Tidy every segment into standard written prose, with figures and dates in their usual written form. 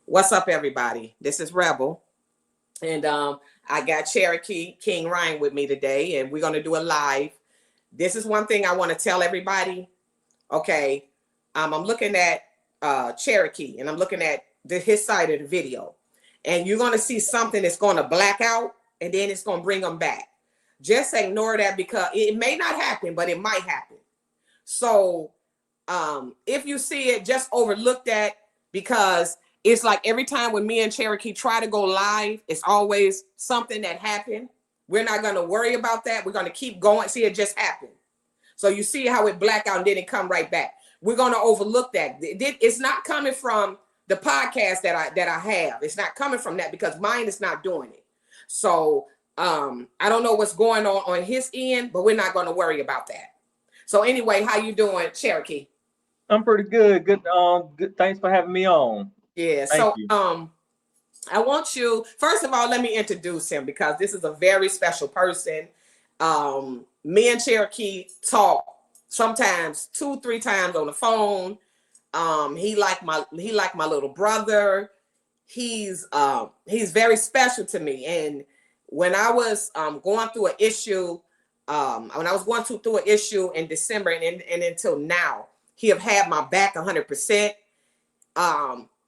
What's up, everybody? This is Rebel, and I got Cherokee King Ryan with me today, and we're gonna do a live. This is one thing I want to tell everybody. Okay, I'm looking at Cherokee, and I'm looking at his side of the video, and you're gonna see something that's gonna black out, and then it's gonna bring them back. Just ignore that because it may not happen, but it might happen. So if you see it, just overlook that because it's like every time when me and Cherokee try to go live, it's always something that happened. We're not going to worry about that. We're going to keep going. See, it just happened. So you see how it black out and then it come right back. We're going to overlook that. It's not coming from the podcast that I have. It's not coming from that because mine is not doing it. So I don't know what's going on his end, but we're not going to worry about that. So anyway, how you doing, Cherokee? I'm pretty good. Good. Thanks for having me on. Yeah. Thank So you. I want you, first of all, let me introduce him because this is a very special person. Me and Cherokee talk sometimes 2-3 times on the phone. He like my little brother. He's very special to me. And when I was going through an issue, when I was going through an issue in December and until now, he have had my back 100%.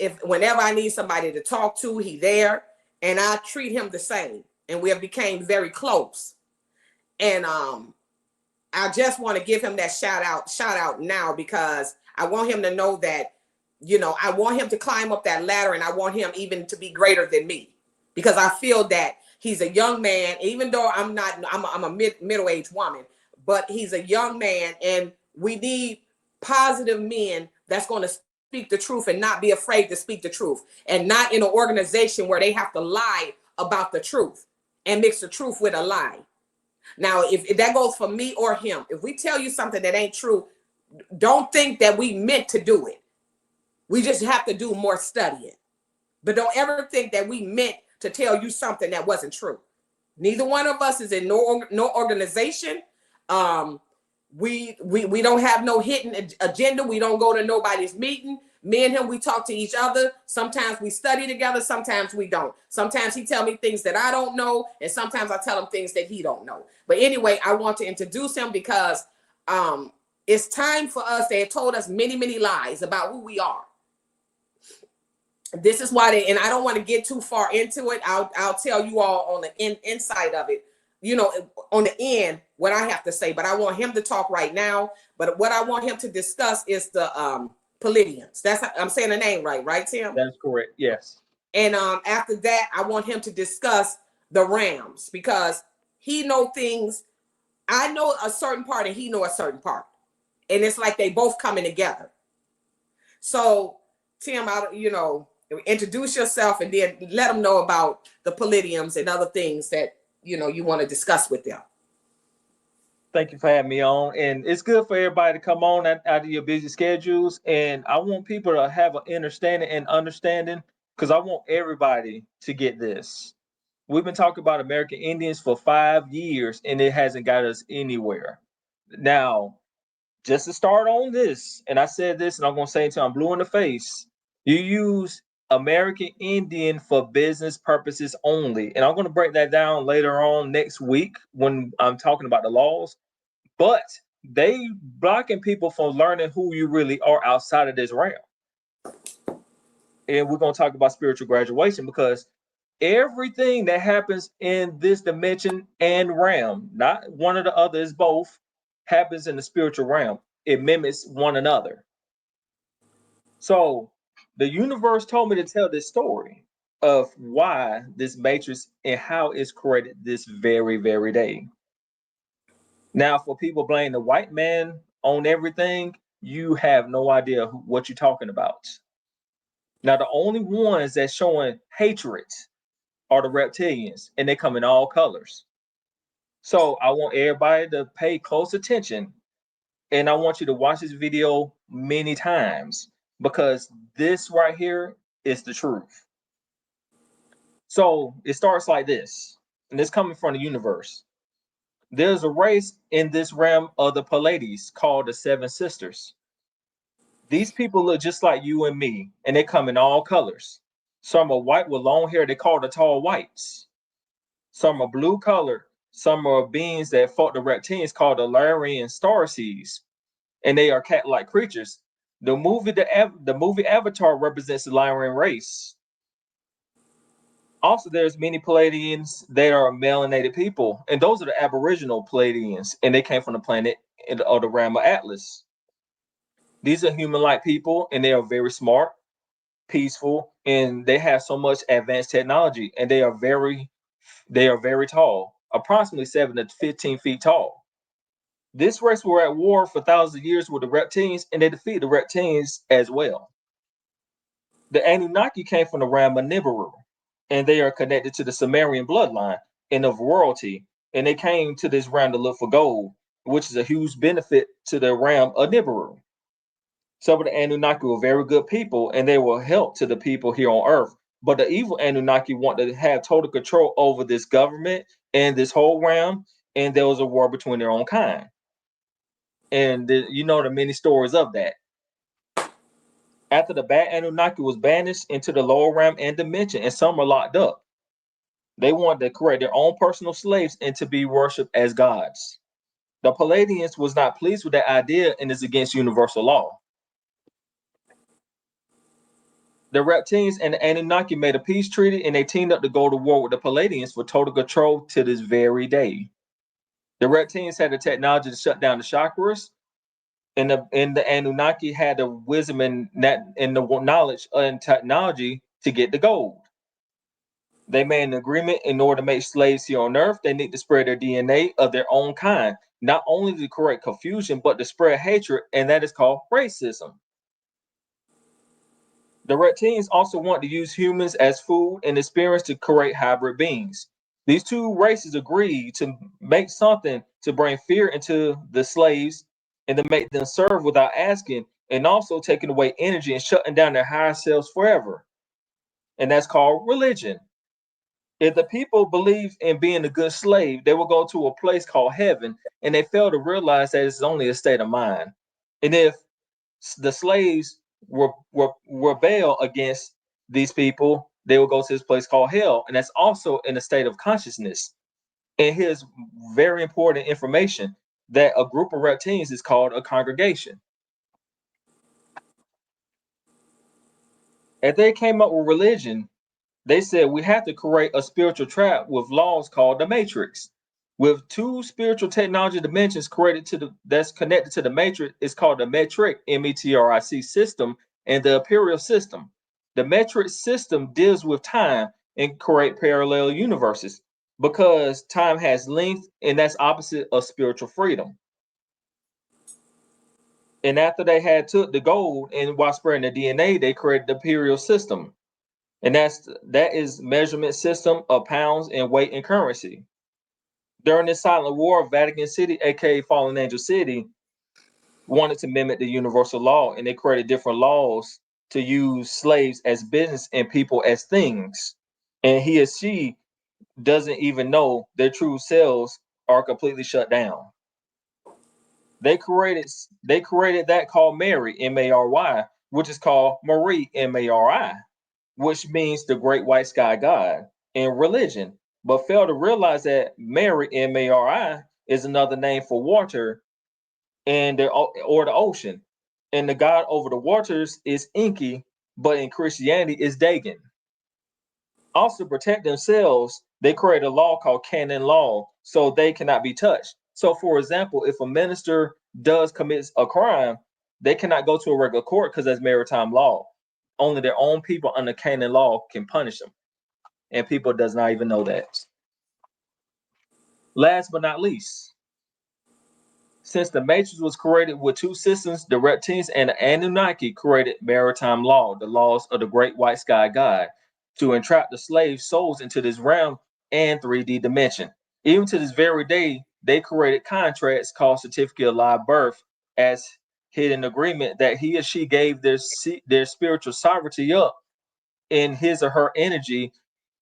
If whenever I need somebody to talk to, he there, and I treat him the same, and we have became very close. And I just want to give him that shout out now because I want him to know that, I want him to climb up that ladder, and I want him even to be greater than me because I feel that he's a young man, even though I'm a middle-aged woman, but he's a young man, and we need positive men that's going to speak the truth and not be afraid to speak the truth, and not in an organization where they have to lie about the truth and mix the truth with a lie. Now, if that goes for me or him, if we tell you something that ain't true, don't think that we meant to do it. We just have to do more studying. But don't ever think that we meant to tell you something that wasn't true. Neither one of us is in no organization. We don't have no hidden agenda. We don't go to nobody's meeting. Me and him, we talk to each other. Sometimes we study together. Sometimes we don't. Sometimes he tell me things that I don't know, and sometimes I tell him things that he don't know. But anyway, I want to introduce him because it's time for us. They have told us many lies about who we are. This is why and I don't want to get too far into it. I'll tell you all on the inside of it, on the end what I have to say, but I want him to talk right now. But what I want him to discuss is the Pleiadians. I'm saying the name right, Tim? That's correct. Yes. And after that, I want him to discuss the Rams because he know things. I know a certain part and he know a certain part. And it's like they both coming together. So, Tim, introduce yourself and then let them know about the Pleiadians and other things that, you want to discuss with them. Thank you for having me on. And it's good for everybody to come on out of your busy schedules. And I want people to have an understanding because I want everybody to get this. We've been talking about American Indians for 5 years and it hasn't got us anywhere. Now, just to start on this, and I said this and I'm going to say it until I'm blue in the face, you use American Indian for business purposes only. And I'm going to break that down later on next week when I'm talking about the laws. But they blocking people from learning who you really are outside of this realm. And we're going to talk about spiritual graduation because everything that happens in this dimension and realm, not one or the other, is both, happens in the spiritual realm. It mimics one another. So the universe told me to tell this story of why this matrix and how it's created this very day. Now, for people blaming the white man on everything, you have no idea what you're talking about. Now, the only ones that's showing hatred are the reptilians, and they come in all colors. So I want everybody to pay close attention, and I want you to watch this video many times because this right here is the truth. So it starts like this, and it's coming from the universe. There's a race in this realm of the Pleiades called the Seven Sisters. These people look just like you and me, and they come in all colors. Some are white with long hair. They call the tall whites. Some are blue colored. Some are beings that fought the reptilians called the Larian Starseeds, and they are cat-like creatures. The movie Avatar represents the Lyran race. Also, there's many Pleiadians that are melanated people, and those are the Aboriginal Pleiadians, and they came from the planet of the realm of Atlas. These are human-like people, and they are very smart, peaceful, and they have so much advanced technology, and they are very tall, approximately 7 to 15 feet tall. This race were at war for thousands of years with the reptilians, and they defeated the reptilians as well. The Anunnaki came from the realm of Nibiru, and they are connected to the Sumerian bloodline and of royalty, and they came to this realm to look for gold, which is a huge benefit to the realm of Nibiru. Some of the Anunnaki were very good people, and they will help to the people here on Earth. But the evil Anunnaki want to have total control over this government and this whole realm, and there was a war between their own kind. And you know the many stories of that. After the bad Anunnaki was banished into the lower realm and dimension, and some are locked up. They wanted to create their own personal slaves and to be worshipped as gods. The Pleiadians was not pleased with that idea and is against universal law. The reptilians and the Anunnaki made a peace treaty, and they teamed up to go to war with the Pleiadians for total control to this very day. The reptilians had the technology to shut down the chakras, and the Anunnaki had the wisdom and the knowledge and technology to get the gold. They made an agreement in order to make slaves here on Earth. They need to spread their DNA of their own kind, not only to correct confusion, but to spread hatred, and that is called racism. The reptilians also want to use humans as food and experience to create hybrid beings. These two races agreed to make something to bring fear into the slaves and to make them serve without asking, and also taking away energy and shutting down their higher selves forever. And that's called religion. If the people believe in being a good slave, they will go to a place called heaven, and they fail to realize that it's only a state of mind. And if the slaves rebel against these people, they will go to this place called hell, and that's also in a state of consciousness. And here's very important information that a group of reptilians is called a congregation. If they came up with religion, they said we have to create a spiritual trap with laws called the matrix. With two spiritual technology dimensions created that's connected to the matrix, is called the metric METRIC system and the imperial system. The metric system deals with time and create parallel universes because time has length, and that's opposite of spiritual freedom. And after they had took the gold and while spreading the DNA, they created the imperial system, and that is measurement system of pounds and weight and currency. During this silent war, Vatican City, aka Fallen Angel City, wanted to mimic the universal law, and they created different laws to use slaves as business and people as things. And he or she doesn't even know their true selves are completely shut down. They created that called Mary, Mary, which is called Marie, Mari, which means the great white sky god in religion, but fail to realize that Mary, Mari, is another name for water or the ocean. And the god over the waters is Enki, but in Christianity is Dagon. Also, to protect themselves, they create a law called canon law so they cannot be touched. So, for example, if a minister does commit a crime, they cannot go to a regular court because that's maritime law. Only their own people under canon law can punish them, and people does not even know that. Last but not least, since the Matrix was created with two systems, the reptilians and the Anunnaki created maritime law, the laws of the great white sky god, to entrap the slave souls into this realm and 3D dimension. Even to this very day, they created contracts called certificate of live birth as hidden agreement that he or she gave their spiritual sovereignty up in his or her energy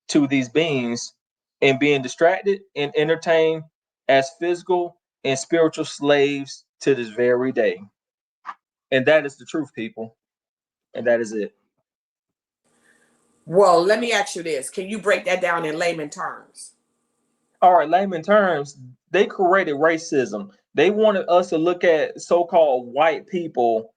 to these beings, and being distracted and entertained as physical and spiritual slaves to this very day. And that is the truth, people. And that is it. Well, let me ask you this. Can you break that down in layman terms? All right, layman terms, they created racism. They wanted us to look at so-called white people,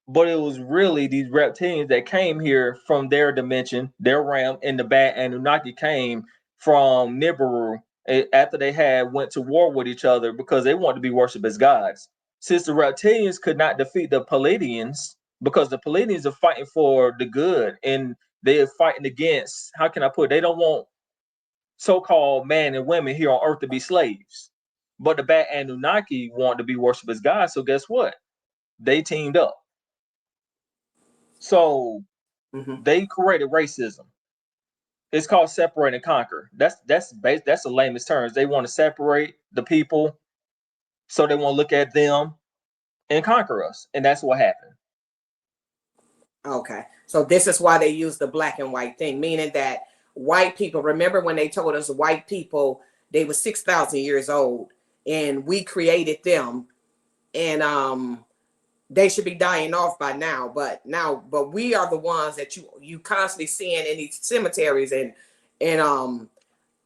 but it was really these reptilians that came here from their dimension, their realm, and the bad Anunnaki came from Nibiru after they had went to war with each other because they wanted to be worshipped as gods. Since the reptilians could not defeat the Pleiadians, because the Pleiadians are fighting for the good and they're fighting against, how can I put it? They don't want so-called man and women here on earth to be slaves. But the bad Anunnaki want to be worshipped as gods. So guess what? They teamed up. So Mm-hmm. they created racism. It's called separate and conquer. That's the lamest terms. They want to separate the people, so they want to look at them and conquer us, and that's what happened. Okay. So this is why they use the black and white thing, meaning that white people, remember when they told us white people, they were 6,000 years old and we created them, and they should be dying off by now, but we are the ones that you constantly seeing in these cemeteries, and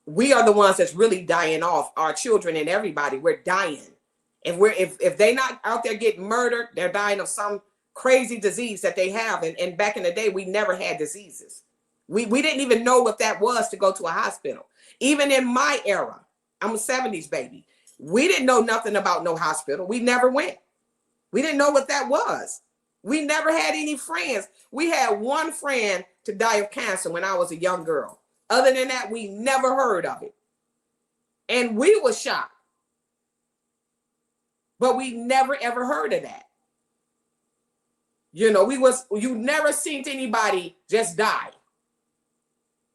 we are the ones that's really dying off. Our children and everybody, we're dying. And if they not out there getting murdered, they're dying of some crazy disease that they have. And back in the day, we never had diseases. We didn't even know what that was to go to a hospital. Even in my era, I'm a 70s baby. We didn't know nothing about no hospital. We never went. We didn't know what that was. We never had any friends. We had one friend to die of cancer when I was a young girl. Other than that, we never heard of it. And we were shocked. But we never ever heard of that. You know, you never seen anybody just die.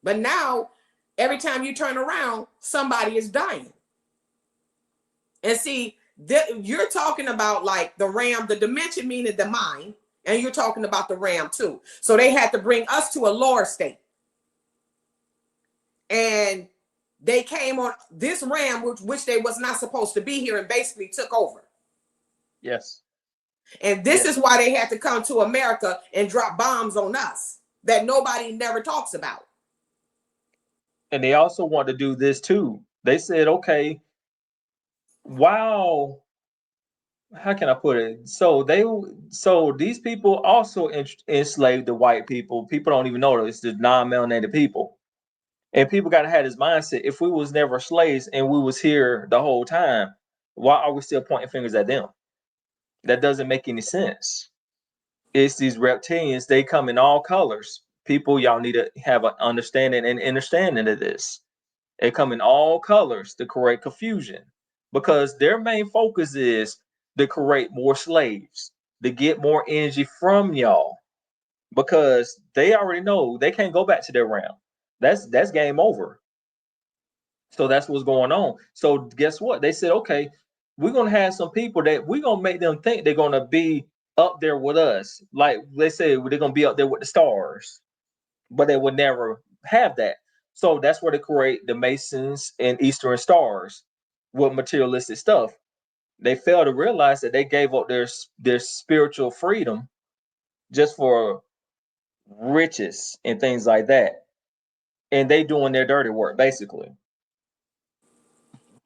But now, every time you turn around, somebody is dying. And see, you're talking about like the realm, the dimension meaning the mind, and you're talking about the realm too. So they had to bring us to a lower state. And they came on this realm, which they was not supposed to be here, and basically took over. Yes. And this is why they had to come to America and drop bombs on us that nobody never talks about. And they also want to do this too. They said, okay, wow, how can I put it? So these people also enslaved the white people. People don't even know it's the non-melanated people. And people got to have this mindset. If we was never slaves and we was here the whole time, why are we still pointing fingers at them? That doesn't make any sense. It's these reptilians. They come in all colors. People, y'all need to have an understanding and understanding of this. They come in all colors to create confusion because their main focus is to create more slaves, to get more energy from y'all, because they already know they can't go back to their realm. That's game over. So that's what's going on. So guess what? They said, okay, we're gonna have some people that we're gonna make them think they're gonna be up there with us. Like they say they're gonna be up there with the stars, but they would never have that. So that's where they create the Masons and Eastern Stars with materialistic stuff. They fail to realize that they gave up their spiritual freedom just for riches and things like that, and they doing their dirty work basically.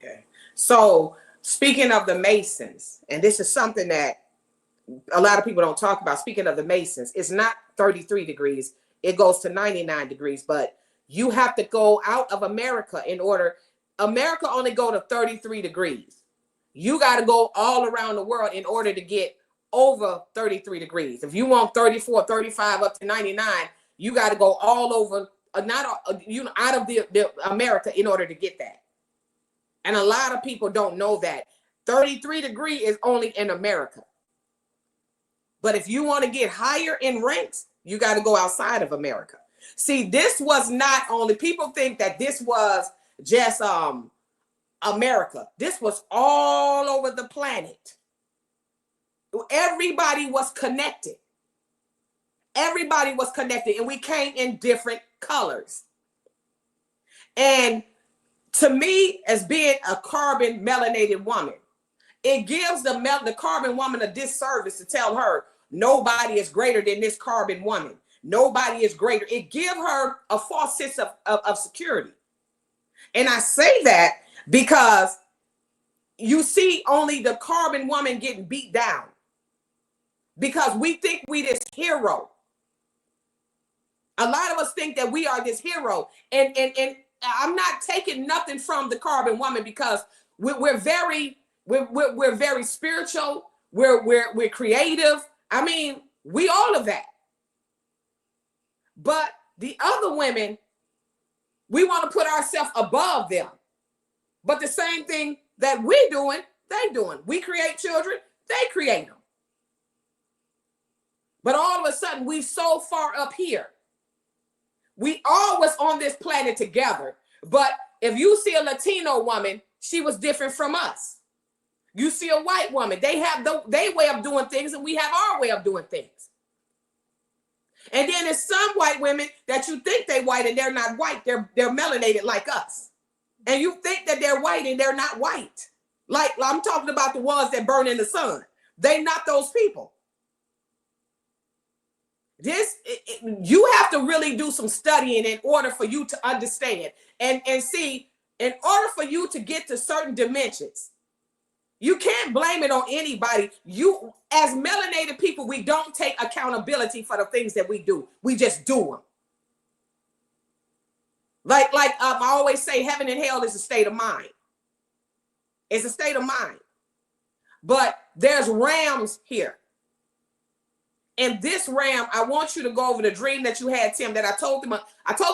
Okay. So speaking of the Masons, and this is something that a lot of people don't talk about. Speaking of the Masons, it's not 33 degrees. It goes to 99 degrees, but you have to go out of America in order. America only go to 33 degrees. You got to go all around the world in order to get over 33 degrees. If you want 34, 35 up to 99, you got to go all over, not out of the America in order to get that. And a lot of people don't know that 33 degree is only in America. But if you want to get higher in ranks, you got to go outside of America. See, this was not only, people think that this was just America. This was all over the planet. Everybody was connected. Everybody was connected, and we came in different colors. And to me, as being a carbon melanated woman, it gives the carbon woman a disservice to tell her nobody is greater than this carbon woman. nobody is greater. It gives her a false sense of security. And I say that because you see only the carbon woman getting beat down because we think we this hero. A lot of us think that we are this hero, and I'm not taking nothing from the carbon woman because we're very spiritual. We're creative. I mean, we all of that. But the other women, we want to put ourselves above them. But the same thing that we're doing, they doing. We create children, they create them. But all of a sudden, we so far up here. We all was on this planet together. But if you see a Latino woman, she was different from us. You see a white woman, they have their way of doing things, and we have our way of doing things. And then there's some white women that you think they white and they're not white. They're melanated like us. And you think that they're white and they're not white. Like I'm talking about the ones that burn in the sun. They not those people. You have to really do some studying in order for you to understand and see, in order for you to get to certain dimensions, you can't blame it on anybody. You, as melanated people, we don't take accountability for the things that we do. We just do them. Like I always say, heaven and hell is a state of mind. It's a state of mind. But there's realms here. In this realm, I want you to go over the dream that you had, Tim, that I told them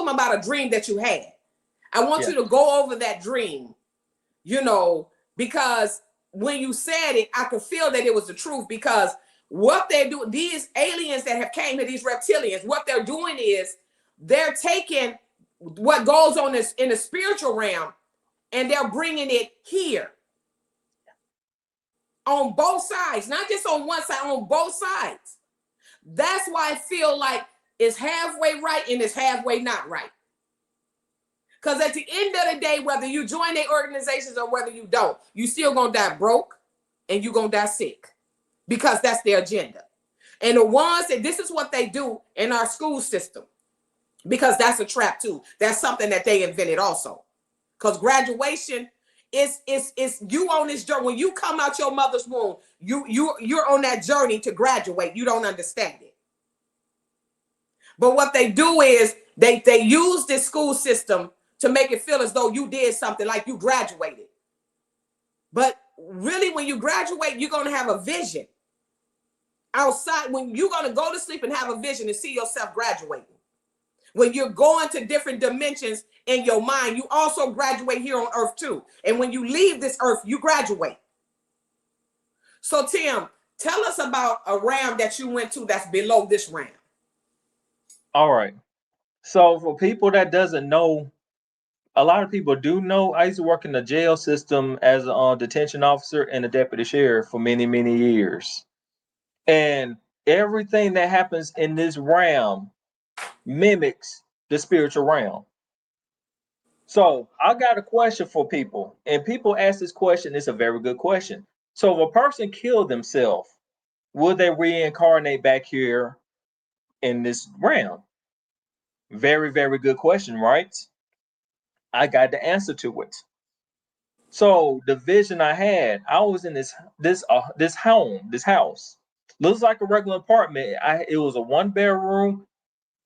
about a dream that you had. I want you to go over that dream, because when you said it, I could feel that it was the truth, because what they do, these aliens that have came to these reptilians, what they're doing is they're taking what goes on in the spiritual realm and they're bringing it here on both sides, not just on one side, on both sides. That's why I feel like it's halfway right and it's halfway not right. Because at the end of the day, whether you join their organizations or whether you don't, you still gonna die broke and you're gonna die sick, because that's their agenda. And the ones that this is what they do in our school system, because that's a trap too. That's something that they invented also. Because graduation is you on this journey. When you come out your mother's womb, you're on that journey to graduate. You don't understand it. But what they do is they use this school system to make it feel as though you did something, like you graduated. But really, when you graduate, you're going to have a vision outside. When you're going to go to sleep and have a vision and see yourself graduating. When you're going to different dimensions in your mind, you also graduate here on earth too. And when you leave this earth, you graduate. So Tim, tell us about a realm that you went to that's below this realm. All right. So for people that doesn't know, a lot of people do know, I used to work in the jail system as a detention officer and a deputy sheriff for many, many years. And everything that happens in this realm mimics the spiritual realm. So I got a question for people, and people ask this question. It's a very good question. So if a person killed themselves, would they reincarnate back here in this realm? Very, very good question, right? I got the answer to it. So the vision I had, I was in this house. Looks like a regular apartment. It was a 1-bedroom,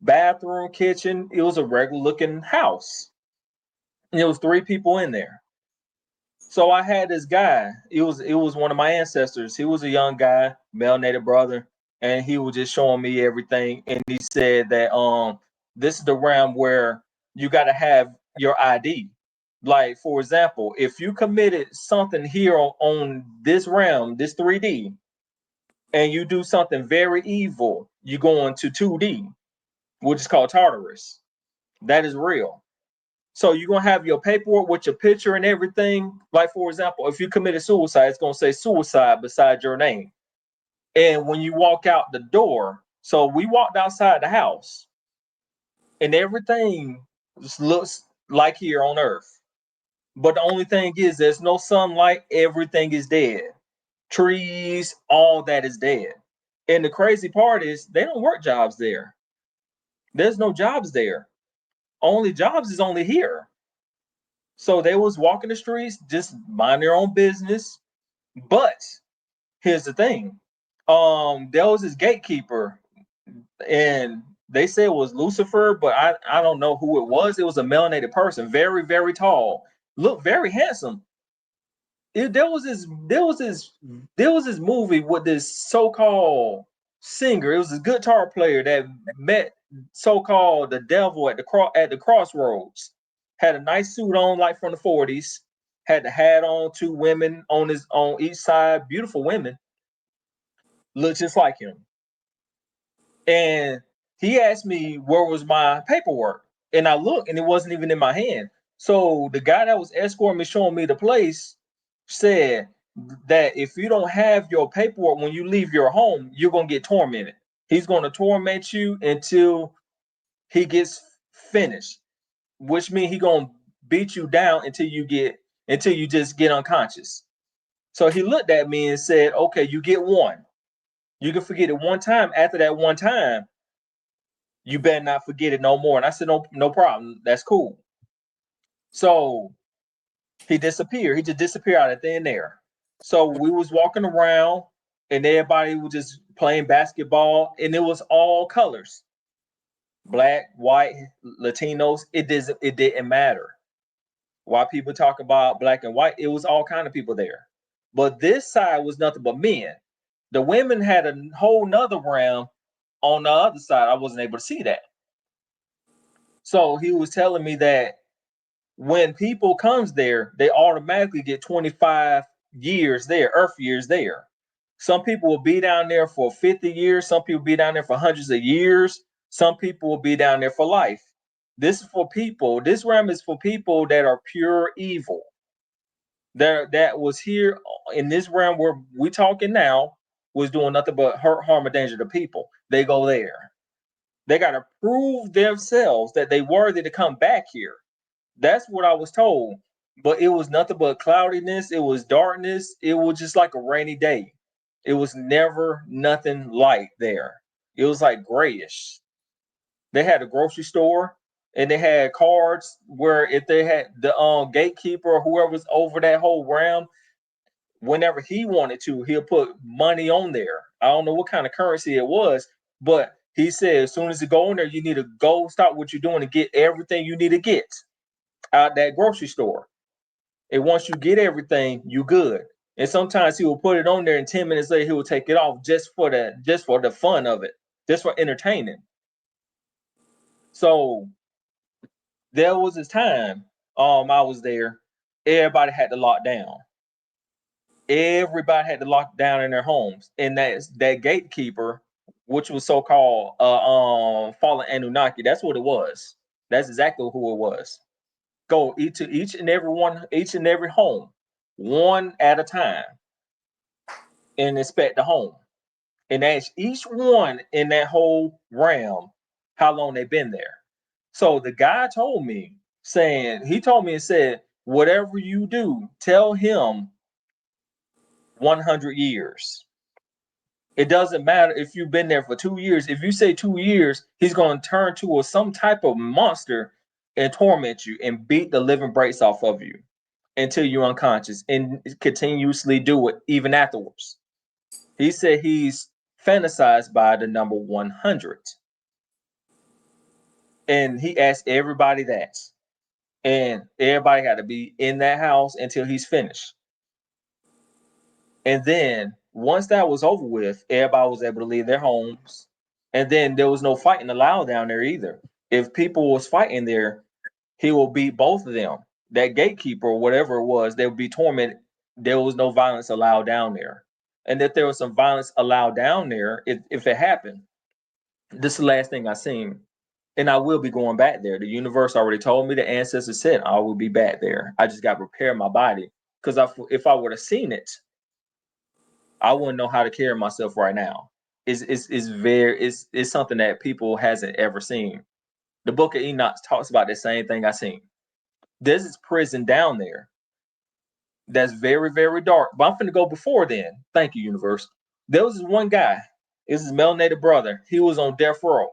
bathroom, kitchen. It was a regular looking house. And there was 3 people in there. So I had this guy. It was one of my ancestors. He was a young guy, melanated brother, and he was just showing me everything. And he said that this is the realm where you got to have your ID. Like, for example, if you committed something here on this realm, this 3D, and you do something very evil, you go into 2D, which is called Tartarus. That is real. So you're going to have your paperwork with your picture and everything. Like, for example, if you committed suicide, it's going to say suicide beside your name. And when you walk out the door, so we walked outside the house, and everything just looks like here on Earth. But the only thing is, there's no sunlight. Everything is dead. Trees, all that is dead. And the crazy part is, they don't work jobs there. There's no jobs there. Only jobs is only here. So they was walking the streets, just mind their own business. But here's the thing. There was this gatekeeper, and they say it was Lucifer, but I don't know who it was. It was a melanated person, very, very tall, looked very handsome. There was this movie with this so-called singer. It was a guitar player that met so-called the devil at the crossroads. Had a nice suit on, like from the 40s. Had the hat on, two women on each side, beautiful women, looked just like him. And he asked me where was my paperwork, and I looked, and it wasn't even in my hand. So the guy that was escorting me, showing me the place, said that if you don't have your paperwork when you leave your home, you're gonna get tormented. He's gonna torment you until he gets finished, which means he's gonna beat you down until you just get unconscious. So he looked at me and said, "Okay, you get one. You can forget it one time. After that one time, you better not forget it no more." And I said, "No, no problem. That's cool." So he disappeared. He just disappeared out of thin air. So we was walking around, and everybody was just playing basketball, and it was all colors: black, white, Latinos. It didn't matter. While people talk about black and white, it was all kind of people there. But this side was nothing but men. The women had a whole nother realm on the other side. I wasn't able to see that. So he was telling me that when people comes there, they automatically get 25 years there, earth years there. Some people will be down there for 50 years. Some people be down there for hundreds of years. Some people will be down there for life. This is for people. This realm is for people that are pure evil. That was here in this realm where we talking now was doing nothing but hurt, harm, or danger to people. They go there. They got to prove themselves that they worthy to come back here. That's what I was told. But it was nothing but cloudiness. It was darkness. It was just like a rainy day. It was never nothing light there. It was like grayish. They had a grocery store, and they had cards where if they had the gatekeeper or whoever was over that whole realm, whenever he wanted to, he'll put money on there. I don't know what kind of currency it was, but he said as soon as you go in there, you need to go stop what you're doing and get everything you need to get out that grocery store. And once you get everything, you good. And sometimes he will put it on there, and 10 minutes later he will take it off just for the fun of it, just for entertaining. So there was this time I was there, everybody had to lock down. Everybody had to lock down in their homes. And that gatekeeper, which was so called fallen Anunnaki, that's what it was. That's exactly who it was. Go to each and every home, one at a time, and inspect the home. And ask each one in that whole realm how long they've been there. So the guy told me, he told me and said, whatever you do, tell him 100 years. It doesn't matter if you've been there for 2 years. If you say 2 years, he's going to turn to some type of monster and torment you and beat the living brains off of you until you're unconscious and continuously do it even afterwards. He said he's fantasized by the number 100. And he asked everybody that. And everybody had to be in that house until he's finished. And then once that was over with, everybody was able to leave their homes. And then there was no fighting allowed down there either. If people was fighting there, he will beat both of them. That gatekeeper or whatever it was, they would be tormented. There was no violence allowed down there. And if there was some violence allowed down there, if it happened, this is the last thing I seen. And I will be going back there. The universe already told me, the ancestors said I will be back there. I just got to prepare my body. Because if I would have seen it, I wouldn't know how to carry myself right now. It's something that people hasn't ever seen. The Book of Enoch talks about the same thing I seen. There's this prison down there that's very, very dark. But I'm finna go before then. Thank you, universe. There was this one guy. It's his melanated brother. He was on death row.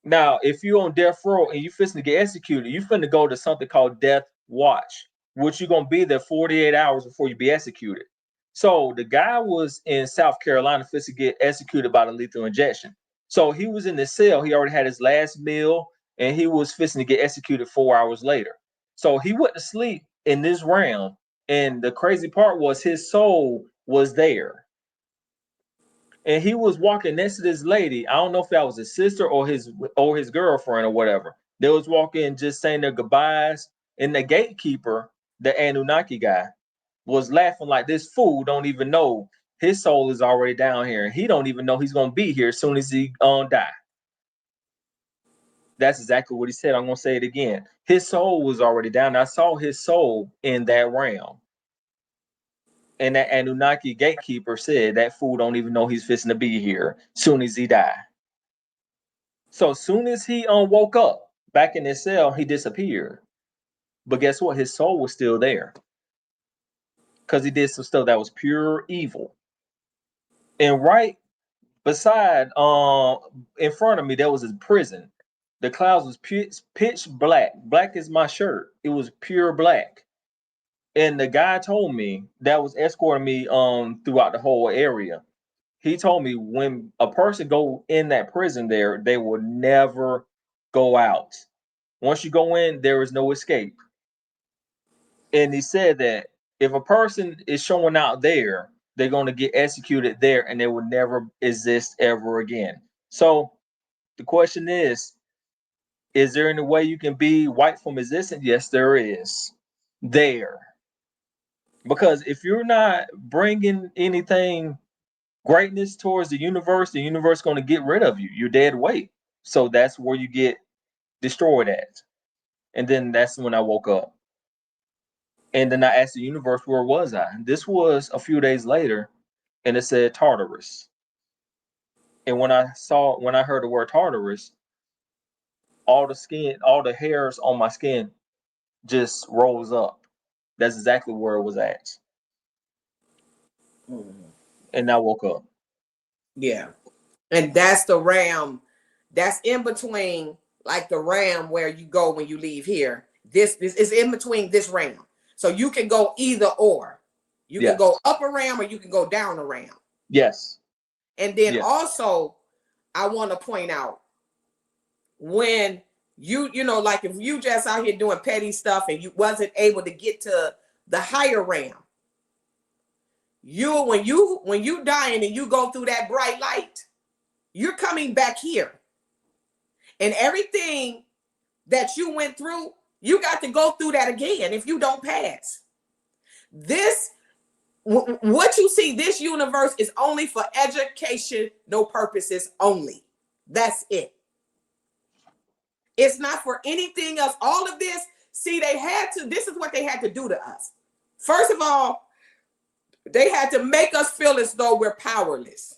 Now, if you on death row and you fixing to get executed, you finna go to something called death watch, which you're gonna be there 48 hours before you be executed. So the guy was in South Carolina fixing to get executed by the lethal injection. So he was in the cell. He already had his last meal, and he was fixing to get executed 4 hours later. So he went to sleep in this realm. And the crazy part was his soul was there, and he was walking next to this lady. I don't know if that was his sister or his girlfriend or whatever. They was walking, just saying their goodbyes, and the gatekeeper, the Anunnaki guy, was laughing like this fool don't even know his soul is already down here, and he don't even know he's gonna be here as soon as he die. That's exactly what he said. I'm gonna say it again. His soul was already down. I saw his soul in that realm. And that Anunnaki gatekeeper said that fool don't even know he's fixing to be here soon as he die. So soon as he woke up back in his cell, he disappeared. But guess what? His soul was still there because he did some stuff that was pure evil. And right beside, in front of me, there was a prison. The clouds was pitch black, black as my shirt. It was pure black. And the guy told me that was escorting me throughout the whole area. He told me when a person go in that prison there, they will never go out. Once you go in, there is no escape. And he said that if a person is showing out there, they're going to get executed there and they will never exist ever again. So the question is there any way you can be wiped from existence? Yes, there is. There. Because if you're not bringing anything greatness towards the universe is going to get rid of you. You're dead weight. So that's where you get destroyed at. And then that's when I woke up. And then I asked the universe, where was I? This was a few days later, and it said Tartarus. And when I heard the word Tartarus, all the hairs on my skin just rose up. That's exactly where it was at. Mm-hmm. And I woke up. Yeah. And that's the realm that's in between, like the realm where you go when you leave here. This is in between this realm. So you can go either or. You can go Yes. up a realm or you can go down a realm. Yes. And then Yes. also, I want to point out when like if you just out here doing petty stuff and you wasn't able to get to the higher realm, when you dying and you go through that bright light, you're coming back here. And everything that you went through, you got to go through that again if you don't pass. What you see, this universe is only for educational purposes only. That's it. It's not for anything else. All of this, see, this is what they had to do to us. First of all, they had to make us feel as though we're powerless.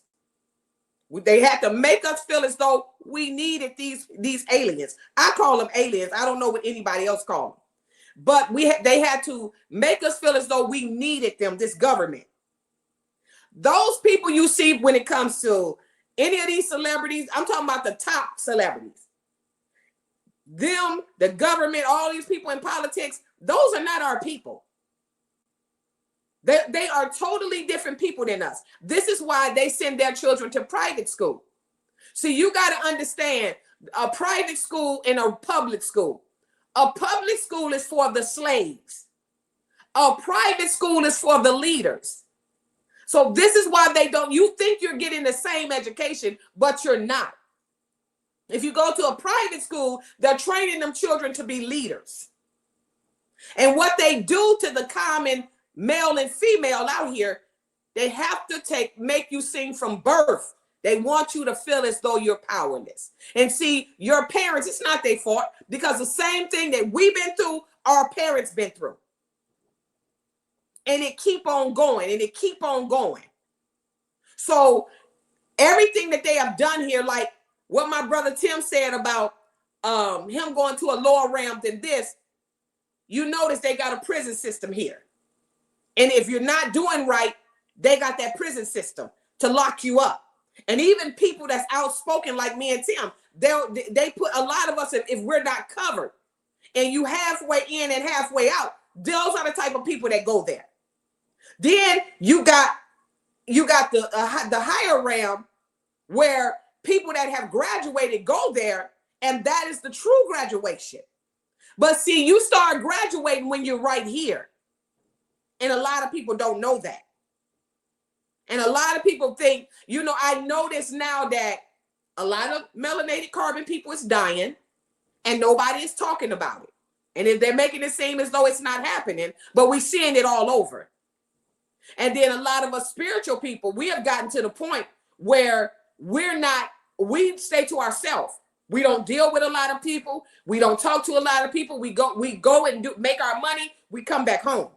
They had to make us feel as though we needed these aliens. I call them aliens. I don't know what anybody else calls them. But they had to make us feel as though we needed them, this government. Those people you see when it comes to any of these celebrities, I'm talking about the top celebrities. Them, the government, all these people in politics, those are not our people. They are totally different people than us. This is why they send their children to private school. See, you got to understand a private school and a public school. A public school is for the slaves. A private school is for the leaders. So this is why you think you're getting the same education, but you're not. If you go to a private school, they're training them children to be leaders. And what they do to the common male and female out here, they have to make you sing from birth. They want you to feel as though you're powerless. And see, your parents, it's not their fault, because the same thing that we've been through, our parents been through. And it keep on going, and it keep on going. So everything that they have done here, like what my brother Tim said about him going to a lower realm than this, you notice they got a prison system here. And if you're not doing right, they got that prison system to lock you up. And even people that's outspoken like me and Tim, they put a lot of us, if we're not covered and you halfway in and halfway out, those are the type of people that go there. Then you got the higher realm where people that have graduated go there, and that is the true graduation. But see, you start graduating when you're right here. And a lot of people don't know that. And a lot of people think, I notice now that a lot of melanated carbon people is dying and nobody is talking about it. And if they're making it seem as though it's not happening, but we're seeing it all over. And then a lot of us spiritual people, we have gotten to the point where we stay to ourselves. We don't deal with a lot of people. We don't talk to a lot of people. We go and make our money. We come back home.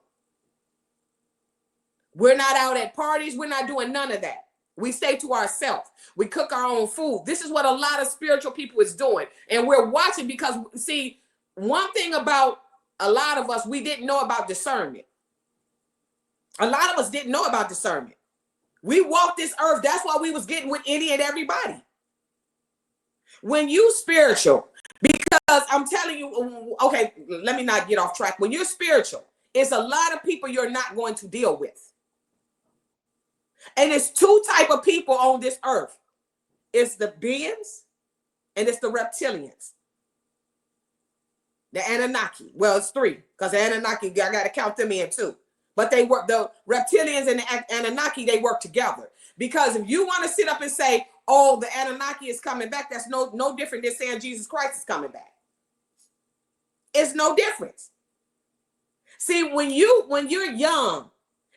We're not out at parties. We're not doing none of that. We stay to ourselves. We cook our own food. This is what a lot of spiritual people is doing. And we're watching because, see, one thing about a lot of us, we didn't know about discernment. A lot of us didn't know about discernment. We walked this earth. That's why we was getting with any and everybody. When you spiritual, because I'm telling you, okay, let me not get off track. When you're spiritual, it's a lot of people you're not going to deal with. And it's two type of people on this earth. It's the beings and it's the reptilians. The Anunnaki. Well, it's three, because the Anunnaki, I got to count them in too. But they work, the reptilians and the Anunnaki, they work together. Because if you want to sit up and say, oh, the Anunnaki is coming back, that's no different than saying Jesus Christ is coming back. It's no difference. See, when you're young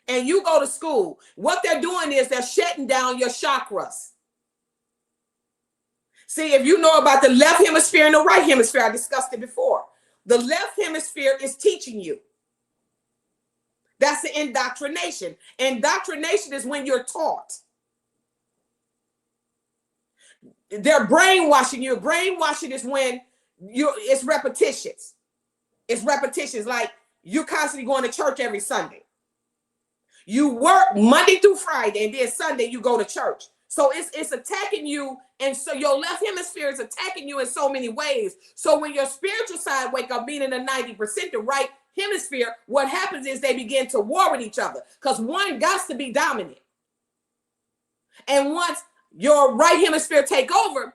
and you go to school, what they're doing is they're shutting down your chakras. See, if you know about the left hemisphere and the right hemisphere, I discussed it before. The left hemisphere is teaching you. That's the indoctrination. Indoctrination is when you're taught. They're brainwashing you. Brainwashing is when it's repetitious. It's repetitions. Like you're constantly going to church every Sunday. You work Monday through Friday, and then Sunday you go to church. So it's attacking you, and so your left hemisphere is attacking you in so many ways. So when your spiritual side wake up, meaning the 90%, the right hemisphere, what happens is they begin to war with each other because one got to be dominant. And once your right hemisphere take over,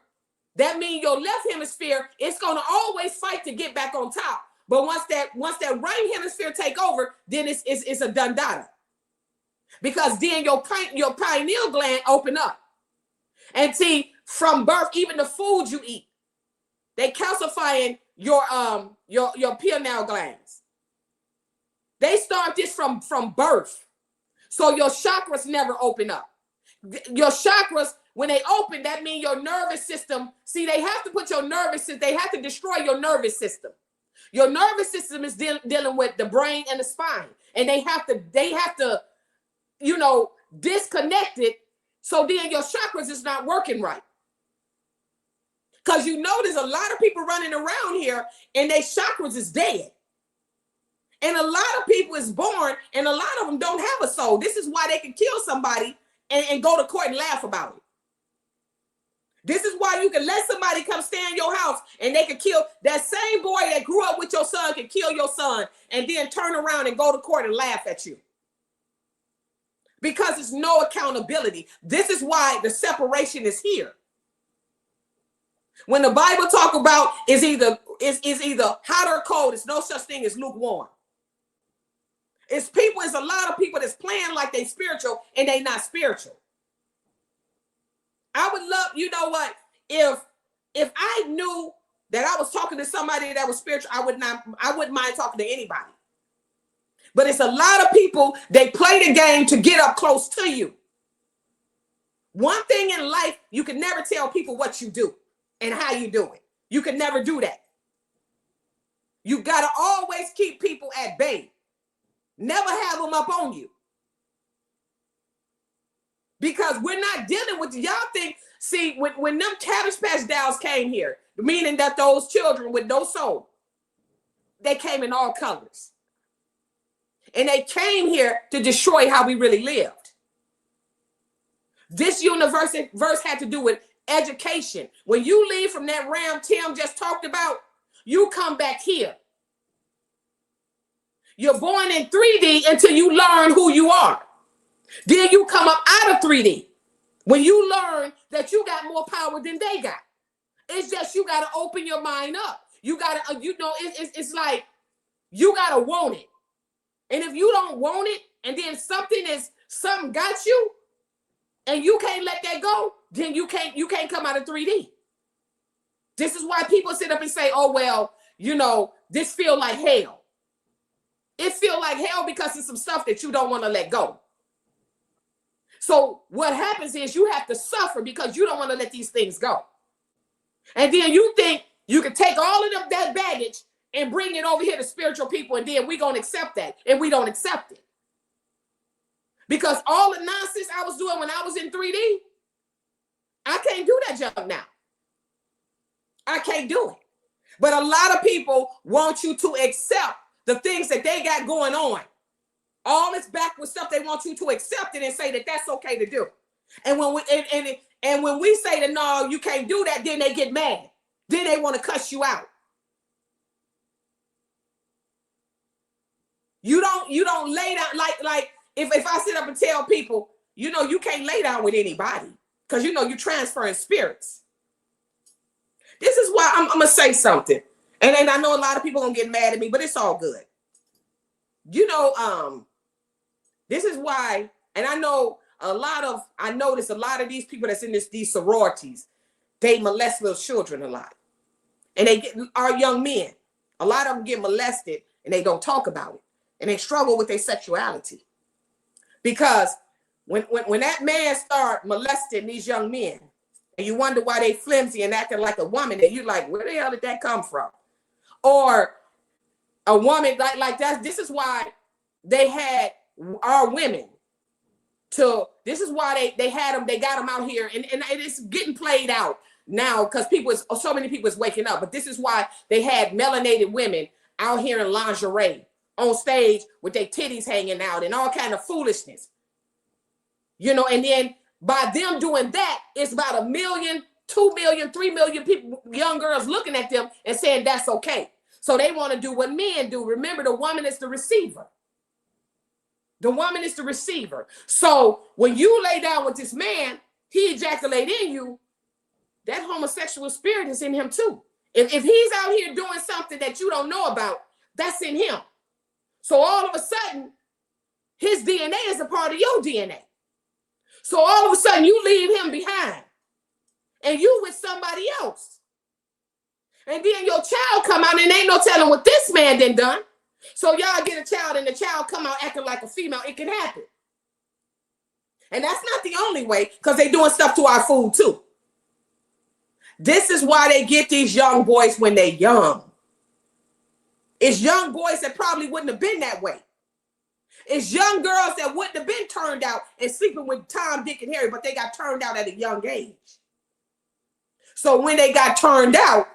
that means your left hemisphere is going to always fight to get back on top. But once that right hemisphere take over, then it's a done data. Because then your pineal gland open up. And see, from birth, even the food you eat, they calcifying your pineal glands. They start this from birth. So your chakras never open up. Your chakras, when they open, that means your nervous system, see, they have to put your nervous system, they have to destroy your nervous system. Your nervous system is dealing with the brain and the spine. And they have to, disconnect it. So then your chakras is not working right. Because you notice a lot of people running around here and their chakras is dead. And a lot of people is born and a lot of them don't have a soul. This is why they can kill somebody and go to court and laugh about it. This is why you can let somebody come stay in your house and they can kill that same boy that grew up with your son, can kill your son and then turn around and go to court and laugh at you. Because there's no accountability. This is why the separation is here. When the Bible talk about is either hot or cold, it's no such thing as lukewarm. It's a lot of people that's playing like they spiritual and they not spiritual. I would love, you know what, if I knew that I was talking to somebody that was spiritual, I wouldn't mind talking to anybody. But it's a lot of people, they play the game to get up close to you. One thing in life, you can never tell people what you do and how you do it. You can never do that. You got to always keep people at bay. Never have them up on you. Because we're not dealing with, y'all think, see, when them Cabbage Patch Dolls came here, meaning that those children with no soul, they came in all colors. And they came here to destroy how we really lived. This verse had to do with education. When you leave from that realm Tim just talked about, you come back here. You're born in 3D until you learn who you are. Then you come up out of 3D when you learn that you got more power than they got. It's just you got to open your mind up. You got to, it's like you got to want it. And if you don't want it, and then something got you, and you can't let that go, then you can't come out of 3D. This is why people sit up and say, oh, well, this feel like hell. It feel like hell because it's some stuff that you don't want to let go. So what happens is you have to suffer because you don't want to let these things go. And then you think you can take all of that baggage and bring it over here to spiritual people, and then we're going to accept that. And we don't accept it. Because all the nonsense I was doing when I was in 3D, I can't do that junk now. I can't do it. But a lot of people want you to accept the things that they got going on. All this backward stuff, they want you to accept it and say that that's okay to do. And when we say that no, you can't do that, then they get mad. Then they want to cuss you out. You don't lay down like if I sit up and tell people, you can't lay down with anybody because you're transferring spirits. This is why I'm gonna say something, and I know a lot of people gonna get mad at me, but it's all good. This is why, and I notice a lot of these people that's in these sororities, they molest little children a lot, and our young men. A lot of them get molested, and they don't talk about it, and they struggle with their sexuality, because when that man start molesting these young men, and you wonder why they flimsy and acting like a woman, and you're like, where the hell did that come from? Or a woman like that. This is why they had our women this is why they had them, they got them out here, and it's getting played out now because so many people is waking up. But this is why they had melanated women out here in lingerie on stage with their titties hanging out and all kind of foolishness. And then by them doing that, it's about 1 million, 2 million, 3 million people, young girls looking at them and saying that's okay. So they want to do what men do. Remember, the woman is the receiver. The woman is the receiver. So when you lay down with this man, he ejaculate in you, that homosexual spirit is in him too. If he's out here doing something that you don't know about, that's in him. So all of a sudden, his DNA is a part of your DNA. So all of a sudden, you leave him behind, and you with somebody else. And then your child come out, and ain't no telling what this man done. So y'all get a child, and the child come out acting like a female. It can happen. And that's not the only way, because they doing stuff to our food too. This is why they get these young boys when they're young. It's young boys that probably wouldn't have been that way. It's young girls that wouldn't have been turned out and sleeping with Tom, Dick, and Harry, but they got turned out at a young age. So when they got turned out,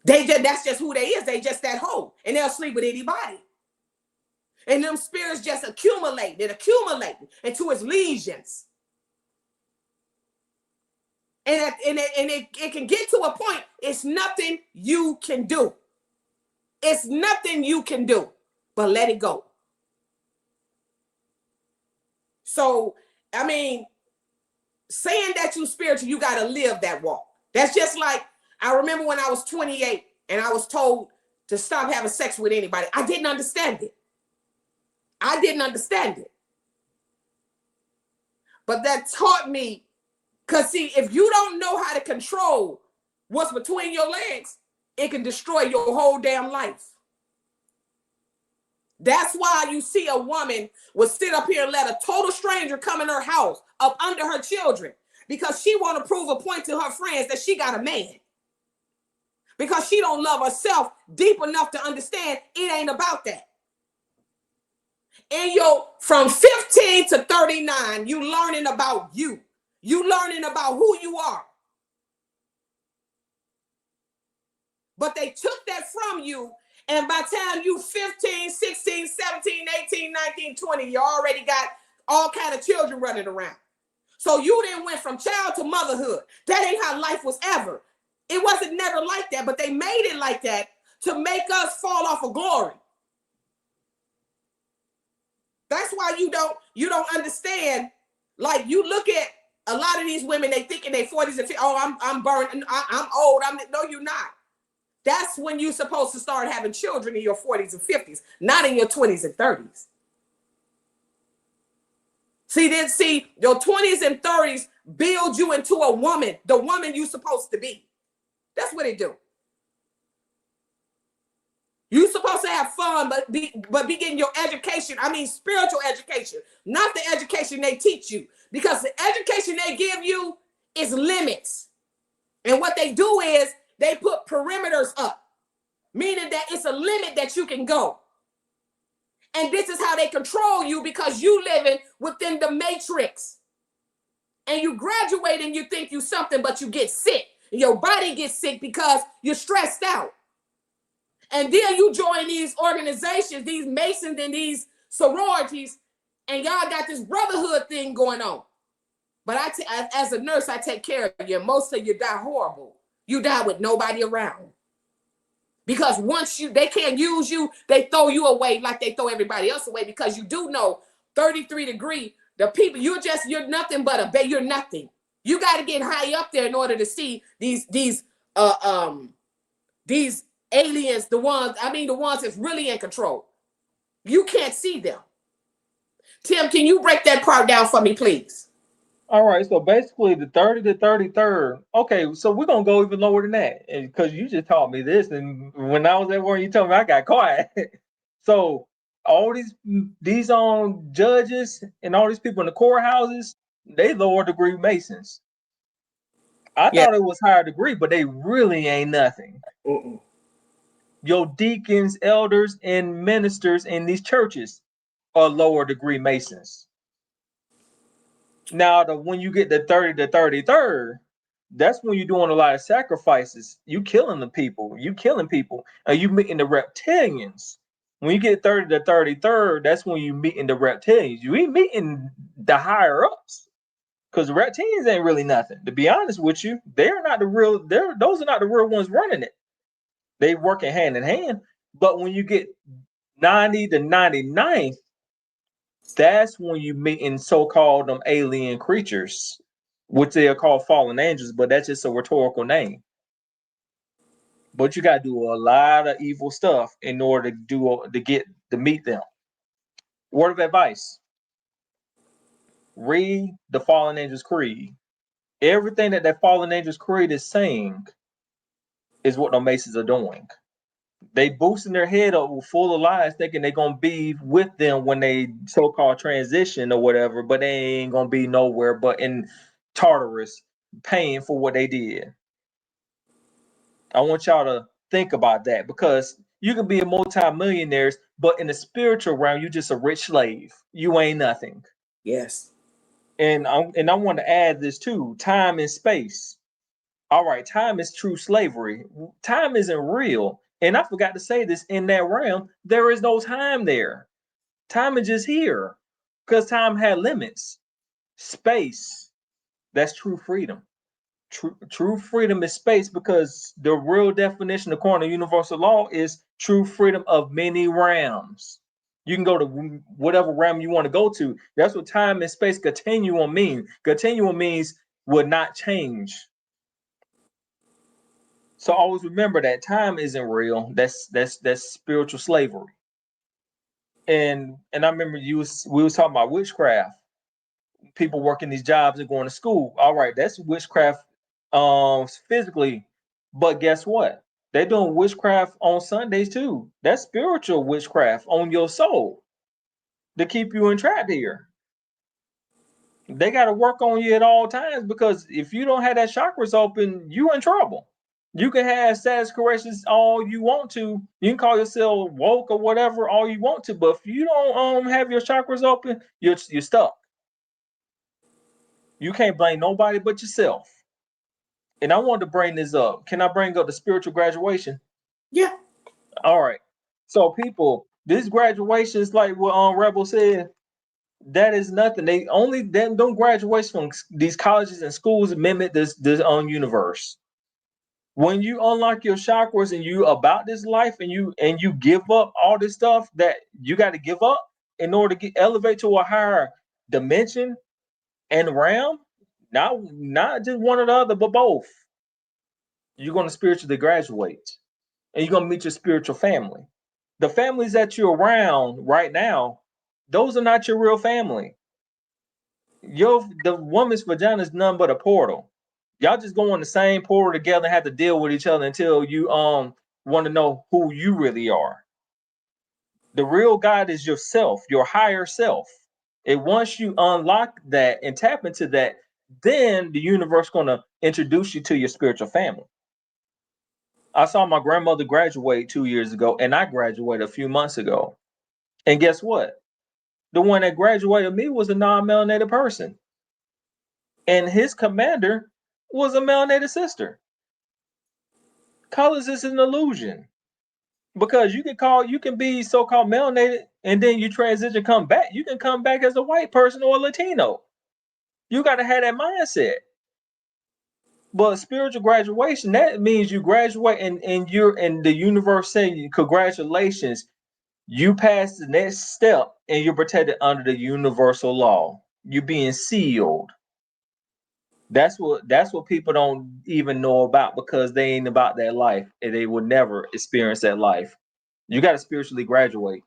that's just who they is. They just that hoe, and they'll sleep with anybody. And them spirits just accumulating into its lesions. And it can get to a point, it's nothing you can do. It's nothing you can do, but let it go. So, saying that you spiritual, you got to live that walk. That's just like, I remember when I was 28 and I was told to stop having sex with anybody. I didn't understand it. But that taught me, because see, if you don't know how to control what's between your legs, it can destroy your whole damn life. That's why you see a woman would sit up here and let a total stranger come in her house up under her children, because she want to prove a point to her friends that she got a man. Because she don't love herself deep enough to understand it ain't about that. And from 15 to 39, you learning about you. You learning about who you are. But they took that from you, and by the time you 15, 16, 17, 18, 19, 20, you already got all kind of children running around. So you then went from child to motherhood. That ain't how life was ever. It wasn't never like that, but they made it like that to make us fall off of glory. That's why you don't understand. Like, you look at a lot of these women, they think in their 40s and 50s, oh, I'm burned, I'm old. No, you're not. That's when you're supposed to start having children in your 40s and 50s, not in your 20s and 30s. See, your 20s and 30s build you into a woman, the woman you're supposed to be. That's what they do. You're supposed to have fun, but be getting your education. I mean, spiritual education, not the education they teach you. Because the education they give you is limits. And what they do is they put perimeters up, meaning that it's a limit that you can go. And this is how they control you, because you living within the matrix. And you graduate and you think you something, but you get sick. Your body gets sick because you're stressed out. And then you join these organizations, these Masons and these sororities, and y'all got this brotherhood thing going on. But as a nurse, I take care of you. Most of you die horrible. You die with nobody around. Because once they can't use you, they throw you away like they throw everybody else away. Because you do know 33 degree, the people, you're nothing but you're nothing. You got to get high up there in order to see these aliens, the ones that's really in control. You can't see them. Tim, can you break that part down for me, please? All right, so basically the 30 to 33rd. Okay, so we're gonna go even lower than that, because you just taught me this, and when I was at work, you told me, I got quiet. So all these judges and all these people in the courthouses, they lower degree Masons. I thought it was higher degree, but they really ain't nothing. Your deacons, elders, and ministers in these churches are lower degree Masons. Now, when you get the 30 to 33rd, that's when you're doing a lot of sacrifices. You killing people, and you meeting the reptilians. When you get 30 to 33rd, that's when you meeting the reptilians. You ain't meeting the higher ups, because the reptilians ain't really nothing. To be honest with you, those are not the real ones running it. They working hand in hand. But when you get 90 to 99th, that's when you meet in so-called alien creatures, which they are called fallen angels, but that's just a rhetorical name. But you got to do a lot of evil stuff in order to meet them. Word of advice: read the Fallen Angels Creed. Everything that Fallen Angels Creed is saying is what the Masons are doing. They boosting their head up full of lies, thinking they're gonna be with them when they so-called transition or whatever, but they ain't gonna be nowhere but in Tartarus, paying for what they did. I want y'all to think about that, because you can be a multi-millionaire, but in the spiritual realm, you're just a rich slave. You ain't nothing. Yes. And I want to add this too: time and space. All right, time is true slavery. Time isn't real. And I forgot to say this, in that realm, there is no time there. Time is just here, because time had limits. Space, that's true freedom. True freedom is space, because the real definition according to universal law is true freedom of many realms. You can go to whatever realm you want to go to. That's what time and space continuum means. Continuum means would not change. So always remember that time isn't real. That's spiritual slavery. And I remember we was talking about witchcraft. People working these jobs and going to school. All right, that's witchcraft physically. But guess what? They're doing witchcraft on Sundays too. That's spiritual witchcraft on your soul to keep you entrapped here. They got to work on you at all times, because if you don't have that chakras open, you in trouble. You can have status corrections all you want to. You can call yourself woke or whatever all you want to, but if you don't have your chakras open, you're stuck. You can't blame nobody but yourself. And I wanted to bring this up. Can I bring up the spiritual graduation? Yeah. All right. So people, this graduation is like what Rebel said. That is nothing. They only then don't graduate from these colleges and schools mimic this own universe. When you unlock your chakras and you about this life and you give up all this stuff that you got to give up in order to elevate to a higher dimension and realm, not just one or the other, but both. You're going to spiritually graduate and you're going to meet your spiritual family. The families that you're around right now, those are not your real family. The woman's vagina is none but a portal. Y'all just go on the same portal together and have to deal with each other until you want to know who you really are. The real God is yourself, your higher self. And once you unlock that and tap into that, then the universe gonna introduce you to your spiritual family. I saw my grandmother graduate 2 years ago, and I graduated a few months ago. And guess what? The one that graduated me was a non-melanated person. And his commander was a melanated sister. Colors is an illusion. Because you can be so-called melanated and then you transition, come back. You can come back as a white person or a Latino. You got to have that mindset. But spiritual graduation, that means you graduate and you're in the universe saying, congratulations, you passed the next step and you're protected under the universal law. You're being sealed. That's what people don't even know about because they ain't about that life and they will never experience that life. You got to spiritually graduate.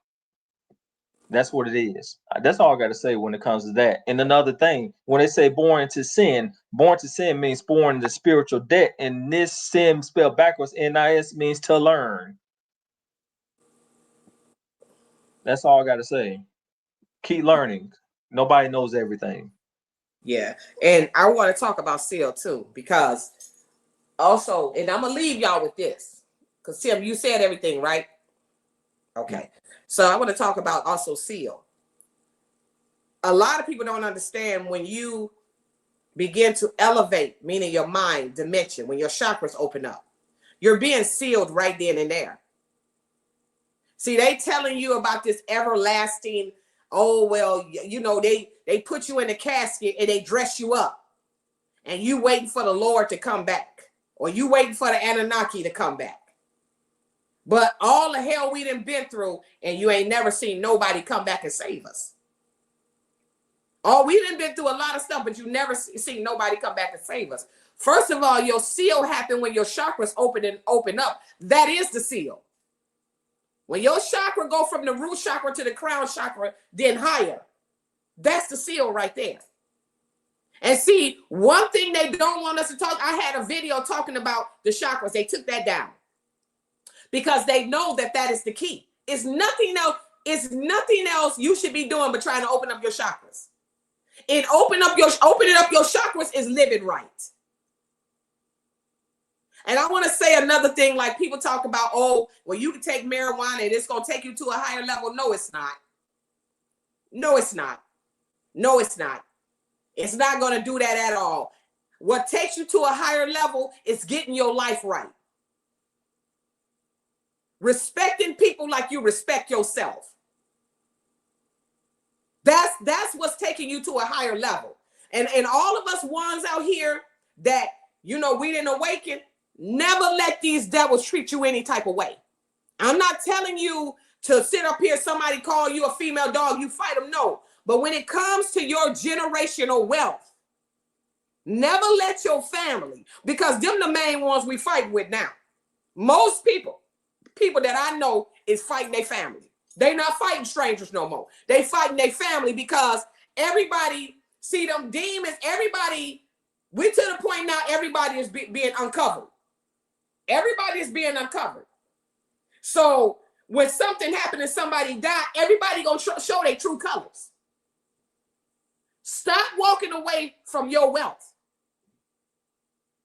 That's what it is. That's all I got to say when it comes to that. And another thing, when they say born to sin means born into spiritual debt. And this sin spelled backwards, NIS, means to learn. That's all I got to say. Keep learning. Nobody knows everything. Yeah. And I want to talk about seal too, because also, and I'm going to leave y'all with this, because Tim, you said everything, right? Okay. So I want to talk about also seal. A lot of people don't understand when you begin to elevate, meaning your mind dimension, when your chakras open up, you're being sealed right then and there. See, they telling you about this everlasting, oh, well, you know, they put you in a casket and they dress you up and you waiting for the Lord to come back, or you waiting for the Anunnaki to come back. But all the hell we done been through and you ain't never seen nobody come back and save us. Oh, we done been through a lot of stuff, but you never seen nobody come back and save us. First of all, your seal happened when your chakras open up. That is the seal. When your chakra go from the root chakra to the crown chakra, then higher. That's the seal right there. And see, one thing they don't want us to talk, I had a video talking about the chakras. They took that down because they know that that is the key. It's nothing else. It's nothing else you should be doing but trying to open up your chakras. And opening up your chakras is living right. And I want to say another thing, like people talk about, oh, well, you can take marijuana and it's going to take you to a higher level. No, it's not. No, it's not. No, it's not. It's not going to do that at all. What takes you to a higher level is getting your life right. Respecting people like you respect yourself. That's what's taking you to a higher level. And all of us ones out here that, you know, we didn't awaken, never let these devils treat you any type of way. I'm not telling you to sit up here, somebody call you a female dog, you fight them, no. But when it comes to your generational wealth, never let your family, because them the main ones we fight with now. Most people that I know is fighting their family. They not fighting strangers no more. They fighting their family because everybody, see them demons, everybody, we're to the point now everybody is being uncovered. Everybody is being uncovered. So when something happened and somebody died, everybody gonna show their true colors. Stop walking away from your wealth.